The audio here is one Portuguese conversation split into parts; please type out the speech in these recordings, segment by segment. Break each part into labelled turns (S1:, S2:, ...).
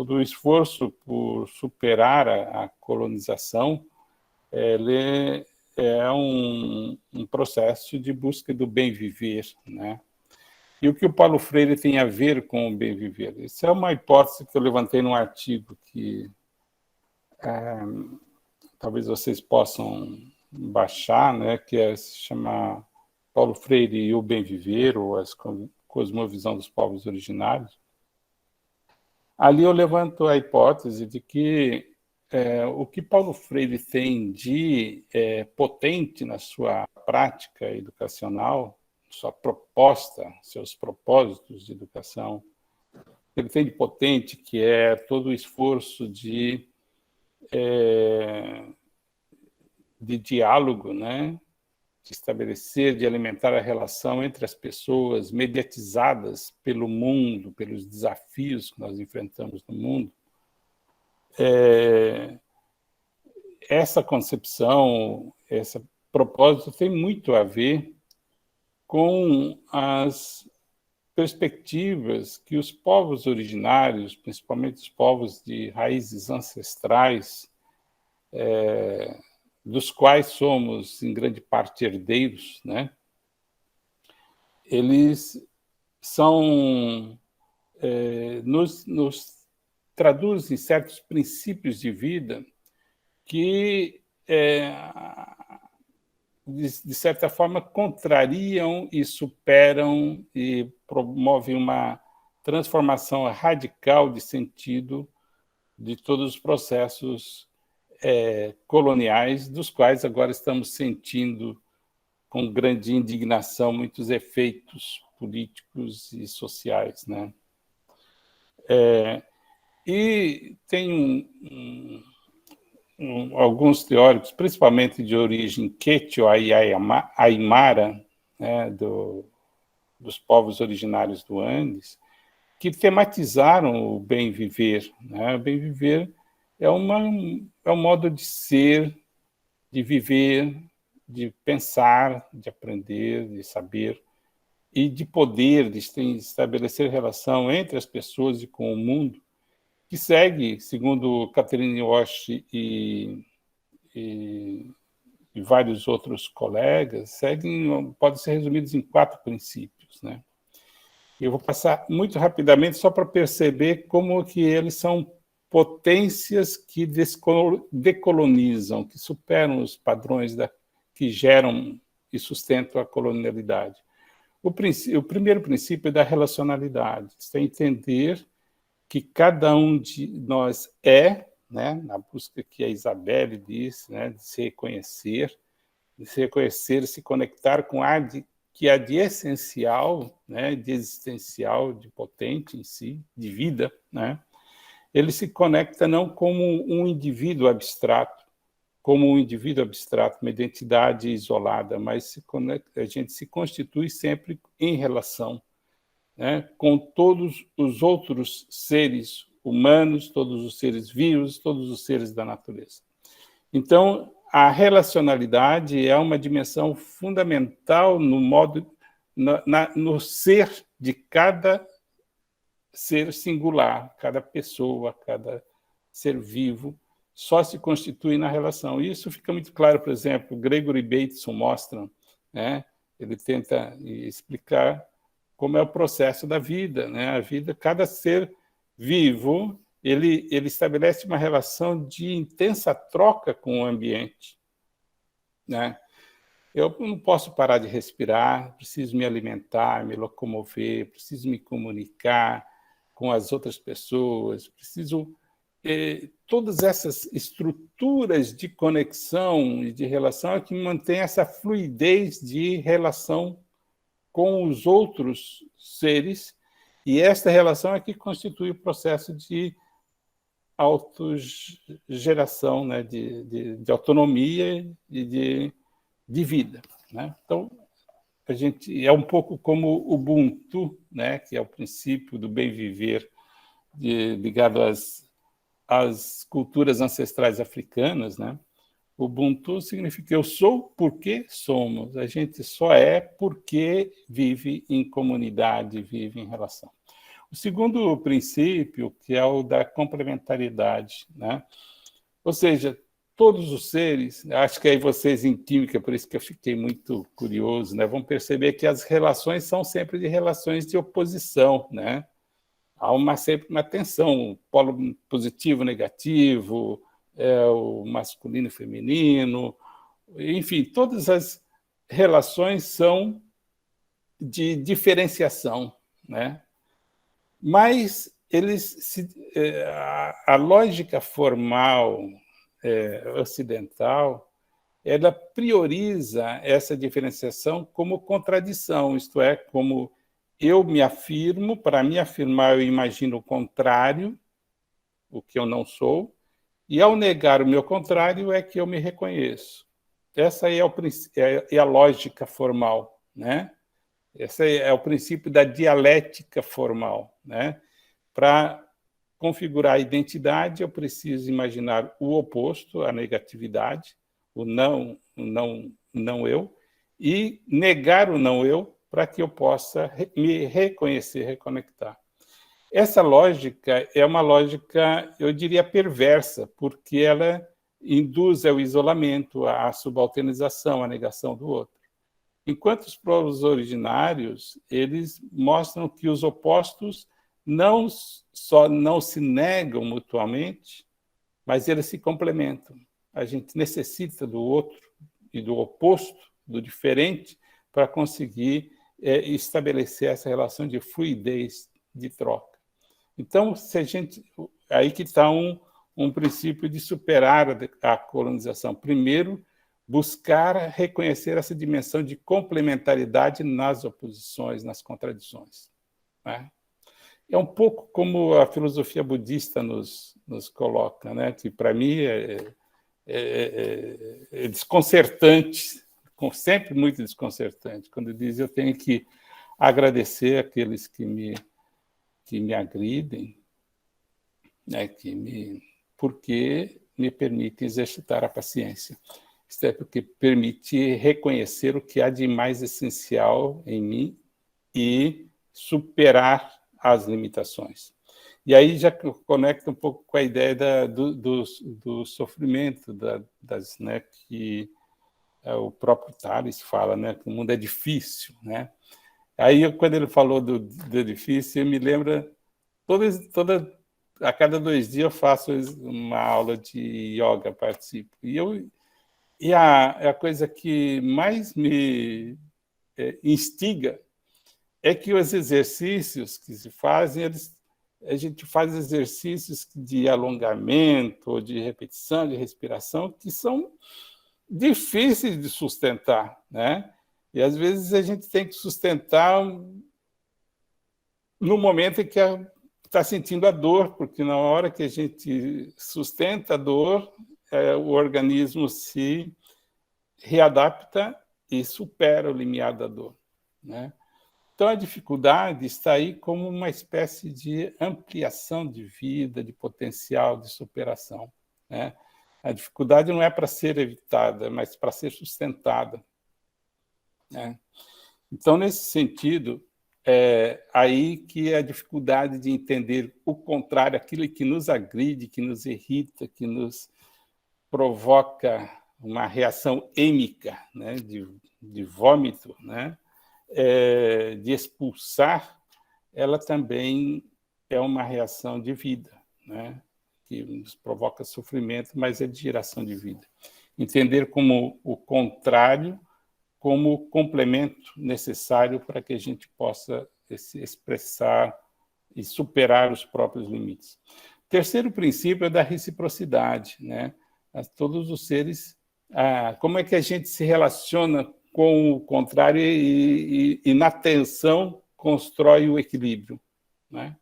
S1: todo o esforço por superar a colonização, ele é um processo de busca do bem viver, né? E o que o Paulo Freire tem a ver com o bem viver? Isso é uma hipótese que eu levantei num artigo que talvez vocês possam baixar, né? Que se chama Paulo Freire e o Bem Viver, ou a Cosmovisão dos Povos Originários. Ali eu levanto a hipótese de que o que Paulo Freire tem de potente na sua prática educacional, sua proposta, seus propósitos de educação, ele tem de potente que é todo o esforço de diálogo, né? De estabelecer, de alimentar a relação entre as pessoas mediatizadas pelo mundo, pelos desafios que nós enfrentamos no mundo. Essa concepção, esse propósito tem muito a ver com as perspectivas que os povos originários, principalmente os povos de raízes ancestrais, dos quais somos, em grande parte, herdeiros, né? Eles são, nos traduzem certos princípios de vida que, de certa forma, contrariam e superam e promovem uma transformação radical de sentido de todos os processos coloniais, dos quais agora estamos sentindo com grande indignação muitos efeitos políticos e sociais, né? E tem alguns teóricos, principalmente de origem quechua e aimara, né, dos povos originários do Andes, que tematizaram o bem viver, né? O bem viver é um modo de ser, de viver, de pensar, de aprender, de saber, e de poder, de estabelecer relação entre as pessoas e com o mundo, que segue, segundo Catherine Walsh e vários outros colegas, podem ser resumidos em 4 princípios, né? Eu vou passar muito rapidamente só para perceber como que eles são potências que decolonizam, que superam os padrões que geram e sustentam a colonialidade. O primeiro princípio é da relacionalidade, é entender que cada um de nós né, na busca que a Isabelle disse, né, de se reconhecer, se conectar com que há de essencial, né, de existencial, de potente em si, de vida, né? Ele se conecta não como um indivíduo abstrato, uma identidade isolada, mas a gente se constitui sempre em relação, né, com todos os outros seres humanos, todos os seres vivos, todos os seres da natureza. Então, a relacionalidade é uma dimensão fundamental no ser de cada ser singular, cada pessoa, cada ser vivo, só se constitui na relação. Isso fica muito claro, por exemplo, Gregory Bateson mostra, né? Ele tenta explicar como é o processo da vida, né? A vida, cada ser vivo, ele estabelece uma relação de intensa troca com o ambiente, né? Eu não posso parar de respirar, preciso me alimentar, me locomover, preciso me comunicar com as outras pessoas, preciso... todas essas estruturas de conexão e de relação é que mantém essa fluidez de relação com os outros seres, e esta relação é que constitui o processo de autogeração, né, de autonomia e de vida, né? Então, a gente é um pouco como o Ubuntu, né, que é o princípio do bem viver ligado às culturas ancestrais africanas, né? O Ubuntu significa eu sou porque somos. A gente só é porque vive em comunidade, vive em relação. O segundo princípio, que é o da complementariedade, né? Ou seja, todos os seres, acho que aí vocês em química, por isso que eu fiquei muito curioso, né, vão perceber que as relações são sempre de relações de oposição, né? Há sempre uma tensão, polo positivo, negativo, o masculino e feminino, enfim, todas as relações são de diferenciação, né? Mas a lógica formal ocidental, ela prioriza essa diferenciação como contradição, isto é, como eu me afirmo, para me afirmar eu imagino o contrário, o que eu não sou, e ao negar o meu contrário é que eu me reconheço. Essa aí é a lógica formal, né? Esse é o princípio da dialética formal, né? Para configurar a identidade, eu preciso imaginar o oposto, a negatividade, o não eu, e negar o não eu para que eu possa me reconhecer, reconectar. Essa lógica é uma lógica, eu diria, perversa, porque ela induz ao isolamento, à subalternização, à negação do outro. Enquanto os povos originários, eles mostram que os opostos não só não se negam mutuamente, mas eles se complementam. A gente necessita do outro e do oposto, do diferente, para conseguir estabelecer essa relação de fluidez de troca. Então, se a gente, aí que está um princípio de superar a colonização. Primeiro, buscar reconhecer essa dimensão de complementaridade nas oposições, nas contradições, né? É um pouco como a filosofia budista nos coloca, né? Que para mim é desconcertante, sempre muito desconcertante, quando diz eu tenho que agradecer aqueles que me agridem, né? Porque me permite exercitar a paciência. Isto é porque permite reconhecer o que há de mais essencial em mim e superar as limitações. E aí já conecta um pouco com a ideia do sofrimento, né, que o próprio Tales fala, né, que o mundo é difícil, né? Aí, quando ele falou do difícil, eu me lembro, a cada 2 dias eu faço uma aula de yoga, participo. E a coisa que mais me instiga é que os exercícios que se fazem, a gente faz exercícios de alongamento, ou de repetição, de respiração, que são difíceis de sustentar, né? E às vezes a gente tem que sustentar no momento em que está sentindo a dor, porque na hora que a gente sustenta a dor, o organismo se readapta e supera o limiar da dor, né? Então, a dificuldade está aí como uma espécie de ampliação de vida, de potencial, de superação, né? A dificuldade não é para ser evitada, mas para ser sustentada, né? Então, nesse sentido, é aí que a dificuldade de entender o contrário, aquilo que nos agride, que nos irrita, que nos provoca uma reação êmica, né, de vômito, né, de expulsar, ela também é uma reação de vida, né, que nos provoca sofrimento, mas é de geração de vida. Entender como o contrário, como complemento necessário para que a gente possa se expressar e superar os próprios limites. O terceiro princípio é da reciprocidade, né? Todos os seres, como é que a gente se relaciona com o contrário e na tensão constrói o equilíbrio, né?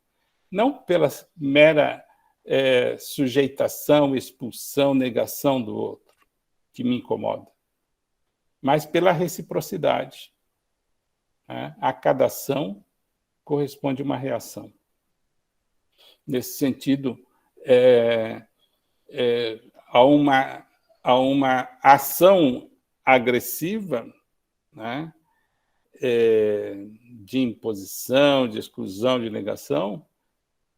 S1: Não pela mera sujeitação, expulsão, negação do outro, que me incomoda, mas pela reciprocidade, né? A cada ação corresponde uma reação. Nesse sentido, a uma ação agressiva, né, de imposição, de exclusão, de negação,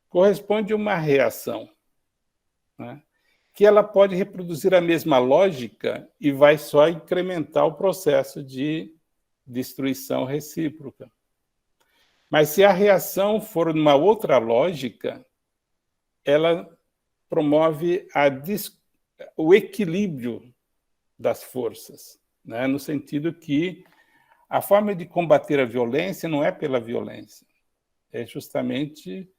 S1: corresponde a uma reação, né? Que ela pode reproduzir a mesma lógica e vai só incrementar o processo de destruição recíproca. Mas se a reação for numa outra lógica, ela promove o equilíbrio das forças, né? No sentido que a forma de combater a violência não é pela violência, é justamente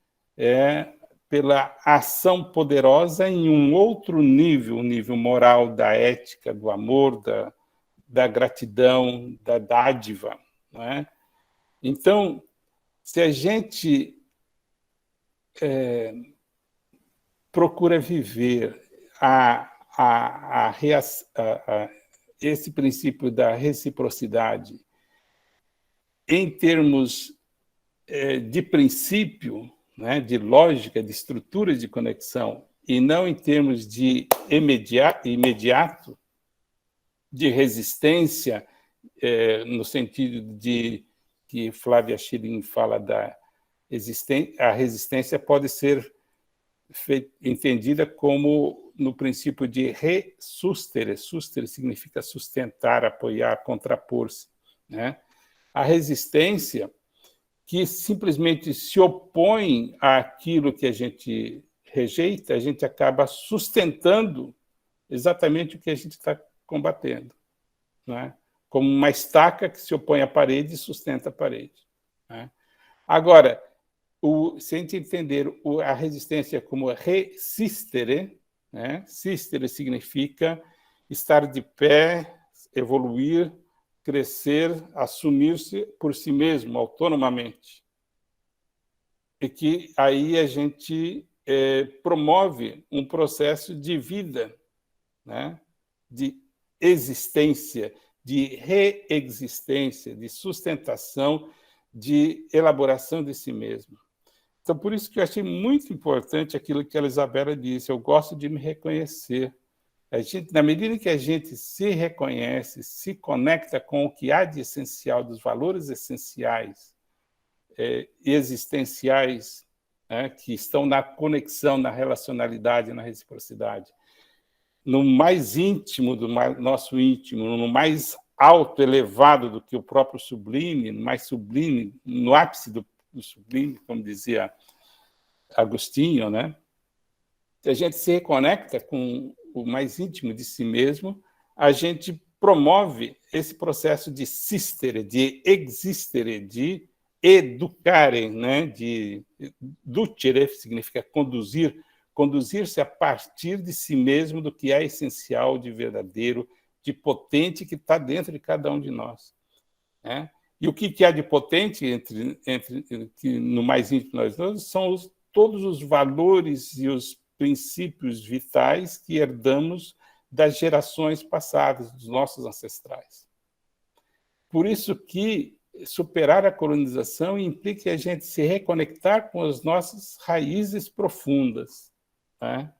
S1: pela ação poderosa em um outro nível, o nível moral, da ética, do amor, da gratidão, da dádiva, não é? Então, se a gente procura viver esse princípio da reciprocidade em termos de princípio, né, de lógica, de estrutura de conexão, e não em termos de imediato, de resistência, no sentido de que Flávia Schilling fala a resistência pode ser entendida como no princípio de ressustere. Sustere significa sustentar, apoiar, contrapor-se, né? A resistência que simplesmente se opõe àquilo que a gente rejeita, a gente acaba sustentando exatamente o que a gente está combatendo, né? Como uma estaca que se opõe à parede e sustenta a parede, né? Agora, se a gente entender a resistência como resistere, né? Sistere significa estar de pé, evoluir, crescer, assumir-se por si mesmo, autonomamente. E que aí a gente promove um processo de vida, né? De existência, de reexistência, de sustentação, de elaboração de si mesmo. Então, por isso que eu achei muito importante aquilo que a Isabela disse, eu gosto de me reconhecer. Na medida que a gente se reconhece, se conecta com o que há de essencial, dos valores essenciais, existenciais, né, que estão na conexão, na relacionalidade, na reciprocidade, no mais íntimo do nosso íntimo, no mais alto, elevado do que o próprio sublime, no mais sublime, no ápice do sublime, como dizia Agostinho, né? Se a gente se reconecta com o mais íntimo de si mesmo, a gente promove esse processo de sistere, de existere, de educare, né? De ducere, significa conduzir, conduzir-se a partir de si mesmo, do que é essencial, de verdadeiro, de potente que está dentro de cada um de nós, né? E o que há de potente no mais íntimo de nós são todos os valores e os princípios vitais que herdamos das gerações passadas, dos nossos ancestrais. Por isso que superar a colonização implica a gente se reconectar com as nossas raízes profundas, né?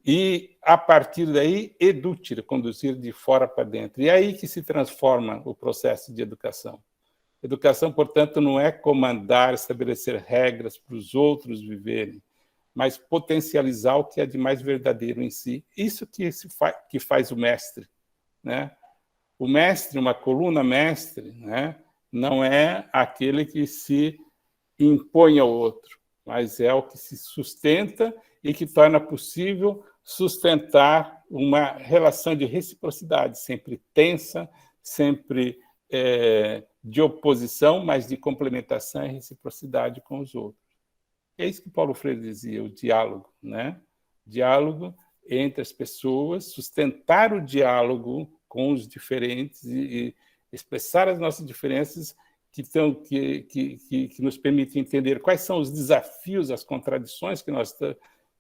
S1: E, a partir daí, educere, conduzir de fora para dentro. E é aí que se transforma o processo de educação. Educação, portanto, não é comandar, estabelecer regras para os outros viverem, mas potencializar o que é de mais verdadeiro em si. Isso que faz o mestre, né? O mestre, uma coluna mestre, né, não é aquele que se impõe ao outro, mas é o que se sustenta e que torna possível sustentar uma relação de reciprocidade, sempre tensa, sempre de oposição, mas de complementação e reciprocidade com os outros. É isso que Paulo Freire dizia, o diálogo, né? Diálogo entre as pessoas, sustentar o diálogo com os diferentes e expressar as nossas diferenças que nos permitem entender quais são os desafios, as contradições que nós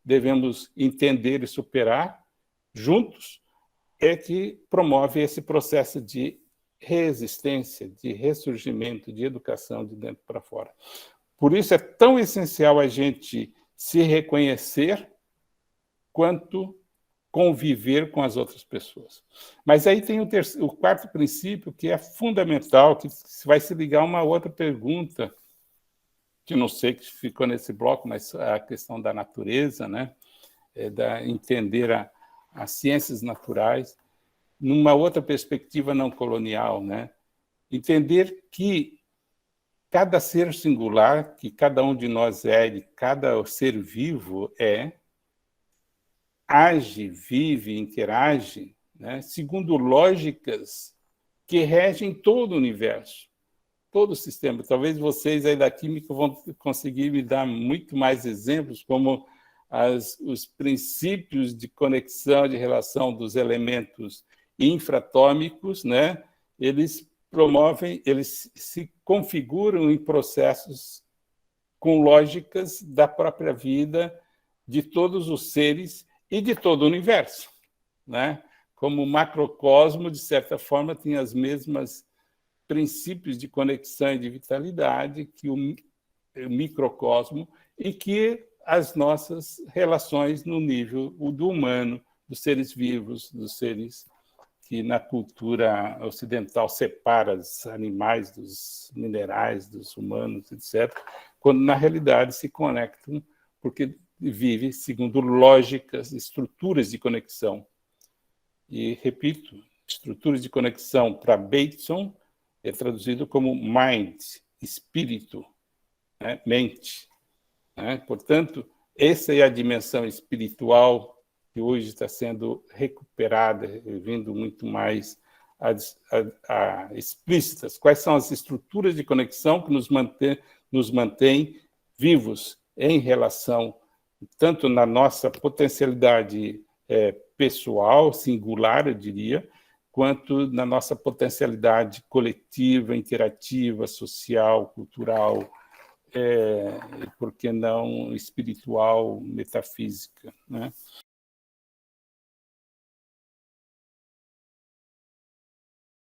S1: devemos entender e superar juntos, é que promove esse processo de resistência, de ressurgimento, de educação de dentro para fora. Por isso é tão essencial a gente se reconhecer quanto conviver com as outras pessoas. Mas aí tem o quarto princípio, que é fundamental, que vai se ligar a uma outra pergunta, que não sei que ficou nesse bloco, mas a questão da natureza, né? Entender as ciências naturais numa outra perspectiva não colonial, né? Entender que cada ser singular, que cada um de nós e cada ser vivo age, vive, interage, né, segundo lógicas que regem todo o universo, todo o sistema. Talvez vocês aí da química vão conseguir me dar muito mais exemplos, como os princípios de conexão, de relação dos elementos infraatômicos, né, eles se configuram em processos com lógicas da própria vida de todos os seres e de todo o universo, né? Como o macrocosmo, de certa forma, tem as mesmas princípios de conexão e de vitalidade que o microcosmo e que as nossas relações no nível do humano, dos seres vivos, dos seres que na cultura ocidental separa os animais dos minerais, dos humanos, etc., quando na realidade se conectam porque vive segundo lógicas, estruturas de conexão. E, repito, estruturas de conexão para Bateson é traduzido como mind, espírito, né? Mente. Né? Portanto, essa é a dimensão espiritual que hoje está sendo recuperada, vindo muito mais explícitas. Quais são as estruturas de conexão que nos mantém vivos em relação, tanto na nossa potencialidade pessoal, singular, eu diria, quanto na nossa potencialidade coletiva, interativa, social, cultural, por que não espiritual, metafísica, né?